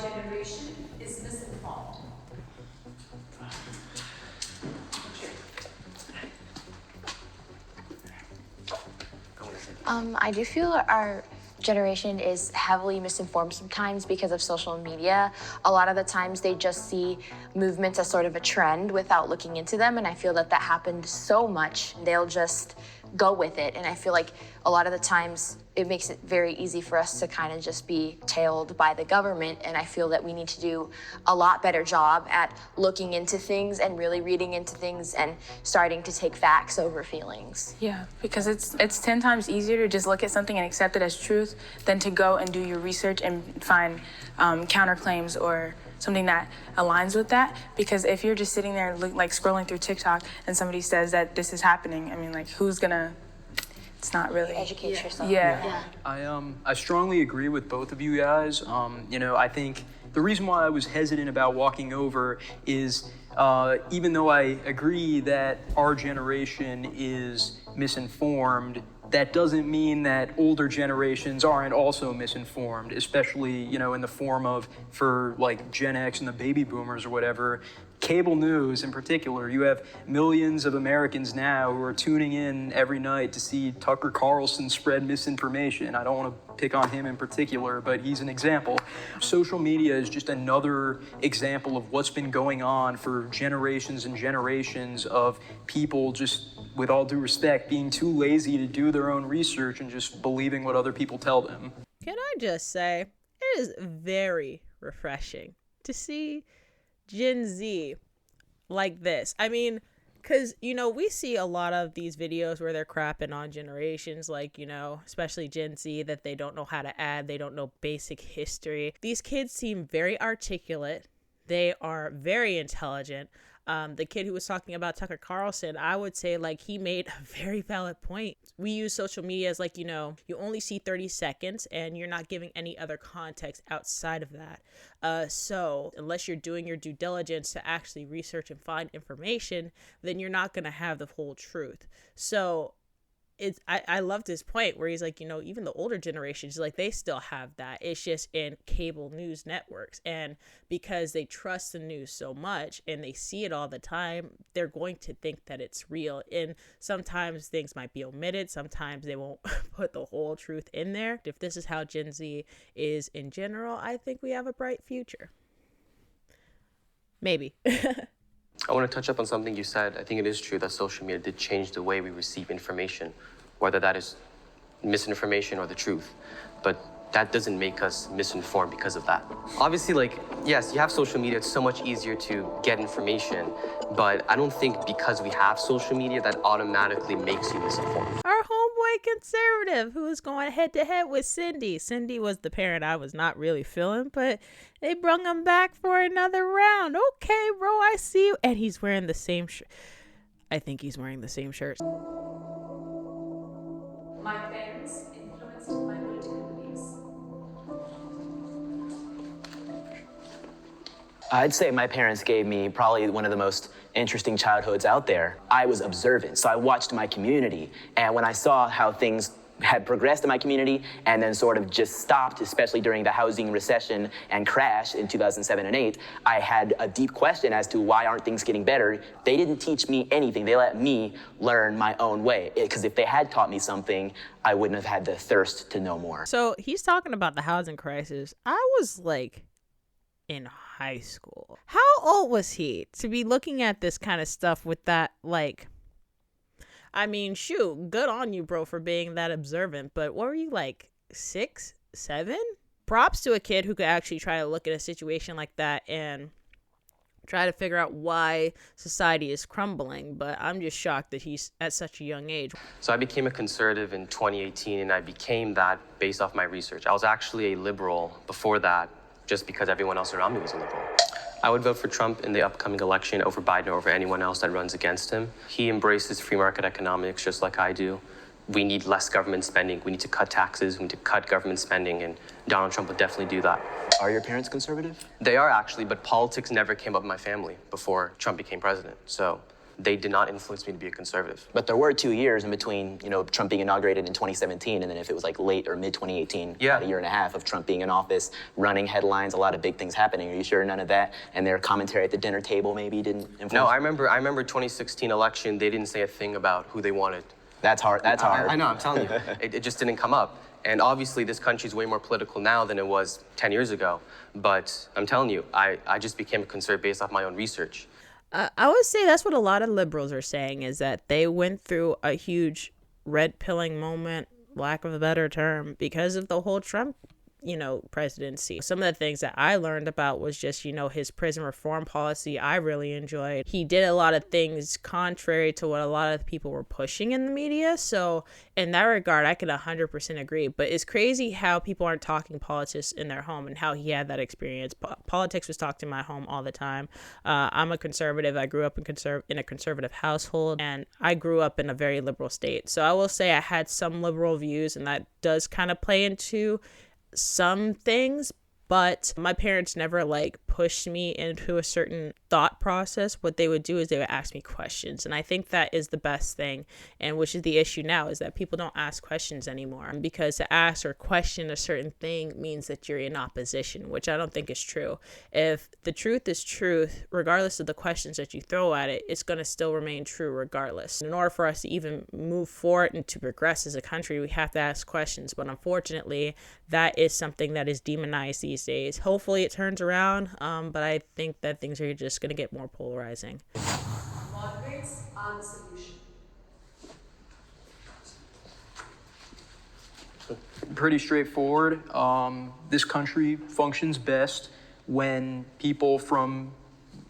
generation is misinformed? I do feel our generation is heavily misinformed sometimes because of social media. A lot of the times they just see movements as sort of a trend without looking into them, and I feel that that happened so much. They'll just go with it, and I feel like a lot of the times it makes it very easy for us to kind of just be tailed by the government, and I feel that we need to do a lot better job at looking into things and really reading into things and starting to take facts over feelings. Yeah, because it's 10 times easier to just look at something and accept it as truth than to go and do your research and find counterclaims or something that aligns with that. Because if you're just sitting there like scrolling through TikTok and somebody says that this is happening, I mean, like, who's gonna? It's not really. Educate yourself. Yeah. I strongly agree with both of you guys. I think the reason why I was hesitant about walking over is even though I agree that our generation is misinformed, that doesn't mean that older generations aren't also misinformed, especially, in the form of, for like Gen X and the baby boomers or whatever. Cable news in particular, you have millions of Americans now who are tuning in every night to see Tucker Carlson spread misinformation. I don't want to pick on him in particular, but he's an example. Social media is just another example of what's been going on for generations and generations of people, just with all due respect, being too lazy to do their own research and just believing what other people tell them. Can I just say, it is very refreshing to see Gen Z like this. I mean, because, we see a lot of these videos where they're crapping on generations, like, especially Gen Z, that they don't know how to add, they don't know basic history. These kids seem very articulate. They are very intelligent. The kid who was talking about Tucker Carlson, I would say, like, he made a very valid point. We use social media as, like, you only see 30 seconds and you're not giving any other context outside of that. So unless you're doing your due diligence to actually research and find information, then you're not going to have the whole truth. So I loved his point where he's like, even the older generations, like, they still have that. It's just in cable news networks. And because they trust the news so much and they see it all the time, they're going to think that it's real. And sometimes things might be omitted. Sometimes they won't put the whole truth in there. If this is how Gen Z is in general, I think we have a bright future. Maybe. I want to touch up on something you said. I think it is true that social media did change the way we receive information, whether that is misinformation or the truth. But that doesn't make us misinformed because of that. Obviously, yes, you have social media, it's so much easier to get information, but I don't think because we have social media, that automatically makes you misinformed. Our homeboy conservative who was going head to head with Cindy. Cindy was the parent I was not really feeling, but they brung him back for another round. Okay, bro, I see you. And he's wearing the same shirt. I think he's wearing the same shirt. My parents influenced my political beliefs. I'd say my parents gave me probably one of the most interesting childhoods out there. I was observant, so I watched my community, and when I saw how things had progressed in my community and then sort of just stopped, especially during the housing recession and crash in 2007 and 8, I had a deep question as to why aren't things getting better. They didn't teach me anything. They let me learn my own way, because if they had taught me something, I wouldn't have had the thirst to know more. So he's talking about the housing crisis. I was like in high school. How old was he to be looking at this kind of stuff with that, like, I mean, shoot, good on you, bro, for being that observant. But what were you, like, 6, 7? Props to a kid who could actually try to look at a situation like that and try to figure out why society is crumbling. But I'm just shocked that he's at such a young age. So I became a conservative in 2018, and I became that based off my research. I was actually a liberal before that, just because everyone else around me was a liberal. I would vote for Trump in the upcoming election over Biden or over anyone else that runs against him. He embraces free market economics just like I do. We need less government spending. We need to cut taxes. We need to cut government spending, and Donald Trump would definitely do that. Are your parents conservative? They are actually, but politics never came up in my family before Trump became president. So they did not influence me to be a conservative. But there were 2 years in between, Trump being inaugurated in 2017, and then if it was like late or mid 2018, about a year and a half of Trump being in office, running headlines, a lot of big things happening. Are you sure none of that and their commentary at the dinner table maybe didn't influence? No, I remember 2016 election, they didn't say a thing about who they wanted. That's hard. That's hard. I know, I'm telling you. It just didn't come up. And obviously this country is way more political now than it was 10 years ago. But I'm telling you, I just became a conservative based off my own research. I would say that's what a lot of liberals are saying, is that they went through a huge red pilling moment, lack of a better term, because of the whole Trump presidency. Some of the things that I learned about was just, his prison reform policy. I really enjoyed. He did a lot of things contrary to what a lot of people were pushing in the media. So in that regard, I can 100% agree. But it's crazy how people aren't talking politics in their home and how he had that experience. Politics was talked in my home all the time. I'm a conservative. I grew up in a conservative household, and I grew up in a very liberal state. So I will say I had some liberal views, and that does kind of play into some things, but my parents never pushed me into a certain thought process. What they would do is they would ask me questions, and I think that is the best thing, and which is the issue now, is that people don't ask questions anymore, because to ask or question a certain thing means that you're in opposition, which I don't think is true. If the truth is truth, regardless of the questions that you throw at it, it's going to still remain true regardless. In order for us to even move forward and to progress as a country, we have to ask questions, but unfortunately that is something that is demonized these days. Hopefully it turns around, but I think that things are just going to get more polarizing. Moderates are the solution. Pretty straightforward. This country functions best when people from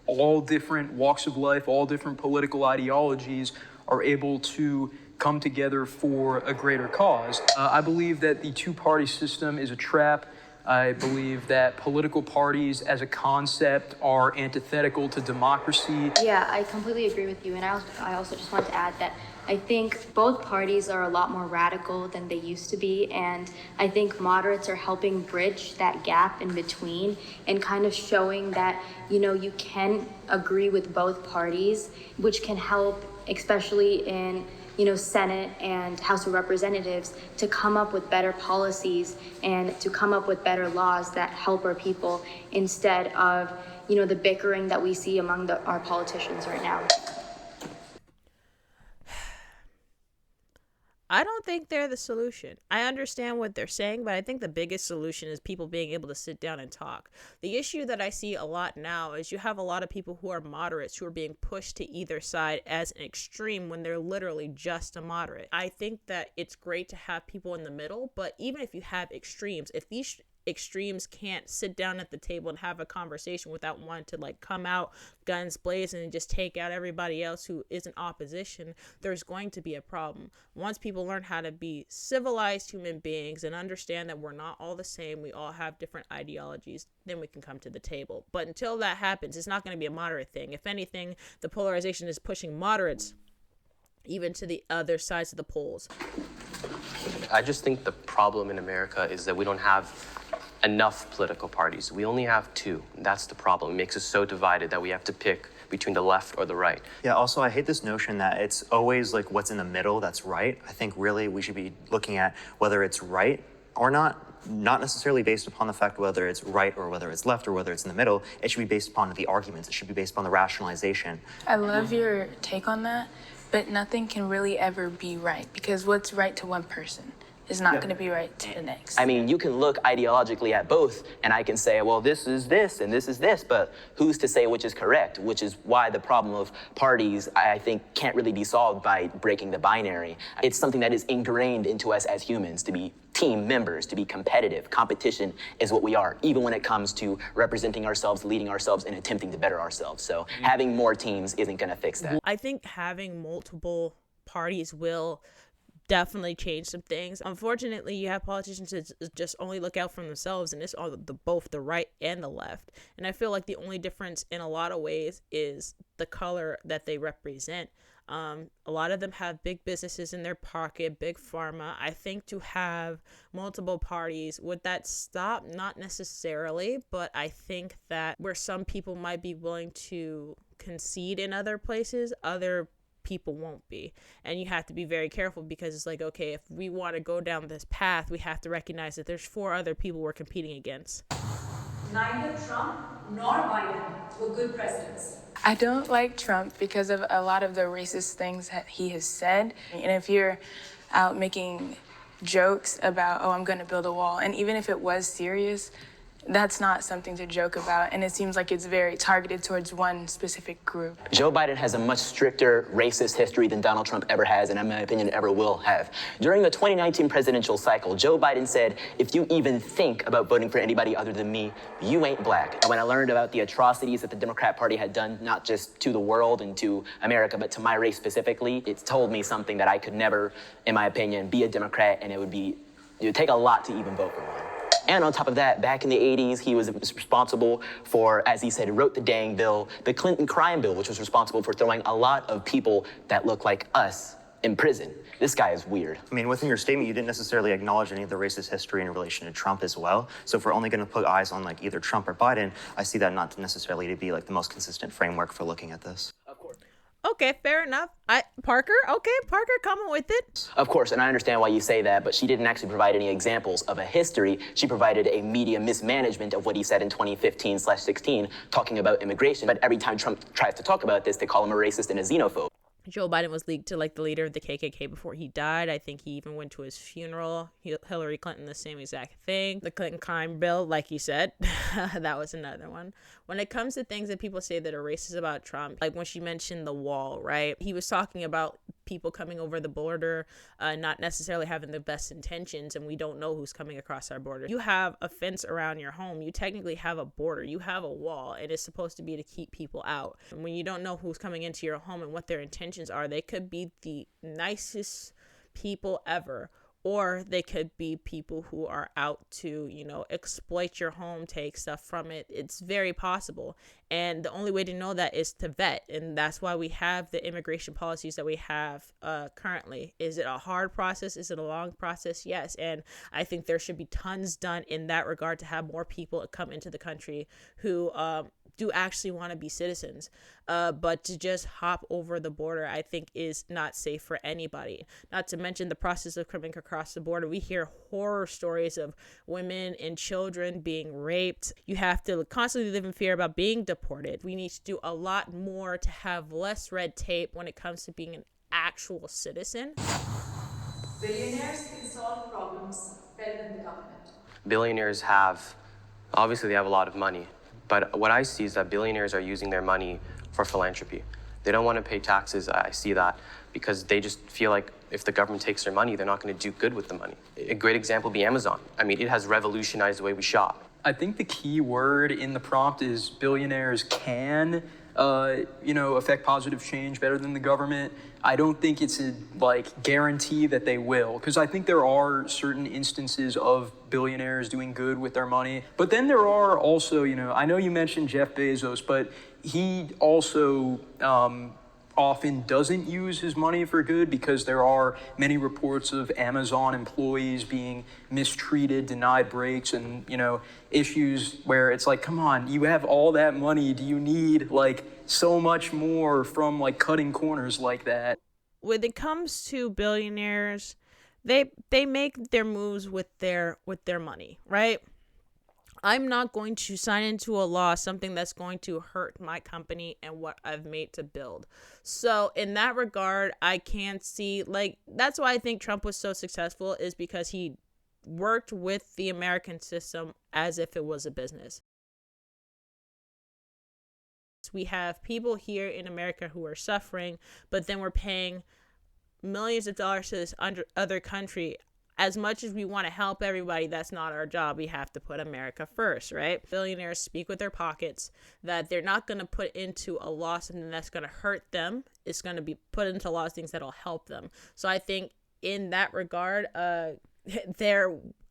all different walks of life, all different political ideologies are able to come together for a greater cause. I believe that the two-party system is a trap. I believe that political parties as a concept are antithetical to democracy. Yeah, I completely agree with you. And I also just want to add that I think both parties are a lot more radical than they used to be. And I think moderates are helping bridge that gap in between and kind of showing that, you can agree with both parties, which can help, especially in Senate and House of Representatives, to come up with better policies and to come up with better laws that help our people instead of, the bickering that we see among our politicians right now. I don't think they're the solution. I understand what they're saying, but I think the biggest solution is people being able to sit down and talk. The issue that I see a lot now is you have a lot of people who are moderates who are being pushed to either side as an extreme when they're literally just a moderate. I think that it's great to have people in the middle, but even if you have extremes, if these extremes can't sit down at the table and have a conversation without wanting to come out guns blazing and just take out everybody else who is in opposition, there's going to be a problem. Once people learn how to be civilized human beings and understand that we're not all the same, we all have different ideologies, then we can come to the table. But until that happens, it's not going to be a moderate thing. If anything, the polarization is pushing moderates even to the other sides of the polls. I just think the problem in America is that we don't have enough political parties. We only have two. That's the problem. It makes us so divided that we have to pick between the left or the right. Yeah, also I hate this notion that it's always what's in the middle that's right. I think really we should be looking at whether it's right or not necessarily based upon the fact whether it's right or whether it's left or whether it's in the middle. It should be based upon the arguments. It should be based upon the rationalization. I love your take on that, but nothing can really ever be right, because what's right to one person is not going to be right to the next. I mean, you can look ideologically at both, and I can say, well, this is this and this is this, but who's to say which is correct? Which is why the problem of parties, I think, can't really be solved by breaking the binary. It's something that is ingrained into us as humans, to be team members, to be competitive. Competition is what we are, even when it comes to representing ourselves, leading ourselves, and attempting to better ourselves. So having more teams isn't going to fix that. I think having multiple parties will definitely change some things. Unfortunately, you have politicians that just only look out for themselves, and it's all both the right and the left. And I feel like the only difference in a lot of ways is the color that they represent. A lot of them have big businesses in their pocket, big pharma. I think to have multiple parties, would that stop? Not necessarily, but I think that where some people might be willing to concede in other places, other people won't be. And you have to be very careful, because it's like, okay, if we want to go down this path, we have to recognize that there's 4 other people we're competing against. Neither Trump nor Biden were good presidents. I don't like Trump because of a lot of the racist things that he has said. And if you're out making jokes about, oh, I'm going to build a wall, and even if it was serious, that's not something to joke about, and it seems like it's very targeted towards one specific group. Joe Biden has a much stricter racist history than Donald Trump ever has, and in my opinion, ever will have. During the 2019 presidential cycle, Joe Biden said, if you even think about voting for anybody other than me, you ain't black. And when I learned about the atrocities that the Democrat Party had done, not just to the world and to America, but to my race specifically, it told me something that I could never, in my opinion, be a Democrat, and it would take a lot to even vote for one. And on top of that, back in the 80s, he was responsible for, as he said, wrote the dang bill, the Clinton crime bill, which was responsible for throwing a lot of people that look like us in prison. This guy is weird. I mean, within your statement, you didn't necessarily acknowledge any of the racist history in relation to Trump as well. So if we're only going to put eyes on like either Trump or Biden, I see that not necessarily to be like the most consistent framework for looking at this. Okay, fair enough. Parker, comment with it. Of course, and I understand why you say that, but she didn't actually provide any examples of a history. She provided a media mismanagement of what he said in 2015/16, talking about immigration. But every time Trump tries to talk about this, they call him a racist and a xenophobe. Joe Biden was leaked to like the leader of the KKK before he died. I think he even went to his funeral. Hillary Clinton, the same exact thing. The Clinton crime bill, like you said, that was another one. When it comes to things that people say that are racist about Trump, like when she mentioned the wall, right? He was talking about people coming over the border, not necessarily having the best intentions, and we don't know who's coming across our border. You have a fence around your home. You technically have a border. You have a wall. It is supposed to be to keep people out. And when you don't know who's coming into your home and what their intentions are, they could be the nicest people ever, or they could be people who are out to, exploit your home, take stuff from it. It's very possible. And the only way to know that is to vet. And that's why we have the immigration policies that we have currently. Is it a hard process? Is it a long process? Yes. And I think there should be tons done in that regard to have more people come into the country who do actually want to be citizens. But to just hop over the border, I think is not safe for anybody. Not to mention the process of coming across the border. We hear horror stories of women and children being raped. You have to constantly live in fear about being deported. We need to do a lot more to have less red tape when it comes to being an actual citizen. Billionaires can solve problems better than the government. Billionaires obviously they have a lot of money, but what I see is that billionaires are using their money for philanthropy. They don't want to pay taxes, I see that, because they just feel like if the government takes their money, they're not going to do good with the money. A great example would be Amazon. I mean, it has revolutionized the way we shop. I think the key word in the prompt is billionaires can, affect positive change better than the government. I don't think it's a guarantee that they will, because I think there are certain instances of billionaires doing good with their money. But then there are also, I know you mentioned Jeff Bezos, but he also often doesn't use his money for good, because there are many reports of Amazon employees being mistreated, denied breaks, and issues where it's like, come on, you have all that money, do you need so much more from cutting corners like that? When it comes to billionaires, they make their moves with their money, right? I'm not going to sign into a law something that's going to hurt my company and what I've made to build. So in that regard, I can't see, that's why I think Trump was so successful, is because he worked with the American system as if it was a business. We have people here in America who are suffering, but then we're paying millions of dollars to this other country. As much as we want to help everybody, that's not our job. We have to put America first, right? Billionaires speak with their pockets, that they're not going to put into a law something that's going to hurt them. It's going to be put into laws things that'll help them. So I think in that regard,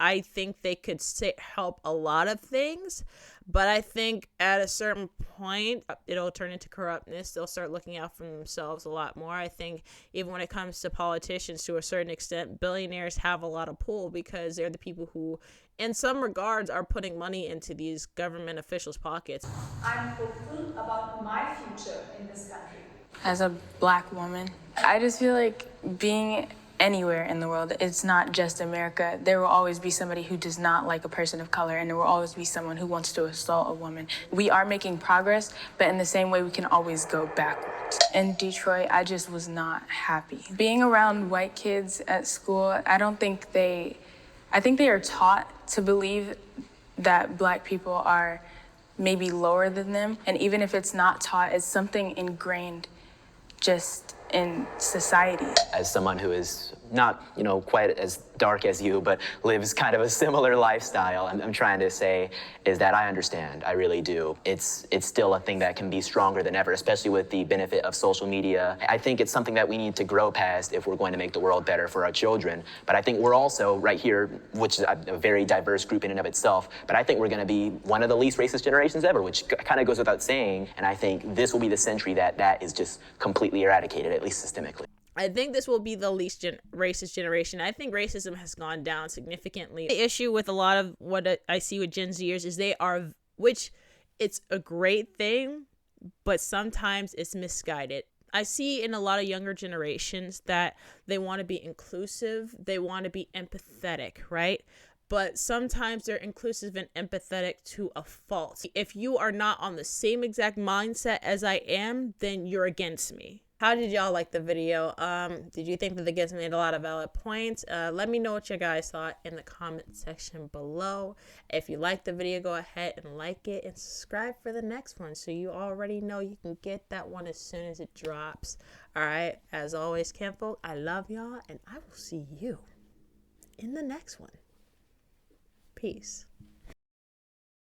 I think they could help a lot of things, but I think at a certain point, it'll turn into corruptness. They'll start looking out for themselves a lot more. I think even when it comes to politicians, to a certain extent, billionaires have a lot of pull because they're the people who in some regards, are putting money into these government officials' pockets. I'm hopeful about my future in this country. As a black woman, I just feel like being anywhere in the world, it's not just America. There will always be somebody who does not like a person of color, and there will always be someone who wants to assault a woman. We are making progress, but in the same way, we can always go backwards. In Detroit, I just was not happy. Being around white kids at school, I think they are taught to believe that black people are maybe lower than them. And even if it's not taught, it's something ingrained just in society. As someone who is not, quite as dark as you, but lives kind of a similar lifestyle, I'm trying to say is that I understand, I really do. It's still a thing that can be stronger than ever, especially with the benefit of social media. I think it's something that we need to grow past if we're going to make the world better for our children. But I think we're also right here, which is a very diverse group in and of itself, but I think we're gonna be one of the least racist generations ever, which kind of goes without saying. And I think this will be the century that is just completely eradicated, at least systemically. I think this will be the least racist generation. I think racism has gone down significantly. The issue with a lot of what I see with Gen Zers is which it's a great thing, but sometimes it's misguided. I see in a lot of younger generations that they want to be inclusive, they want to be empathetic, right? But sometimes they're inclusive and empathetic to a fault. If you are not on the same exact mindset as I am, then you're against me. How did y'all like the video? Did you think that the guests made a lot of valid points? Let me know what you guys thought in the comment section below. If you liked the video, go ahead and like it and subscribe for the next one, so you already know you can get that one as soon as it drops. All right, as always, KennFolk, I love y'all, and I will see you in the next one. Peace.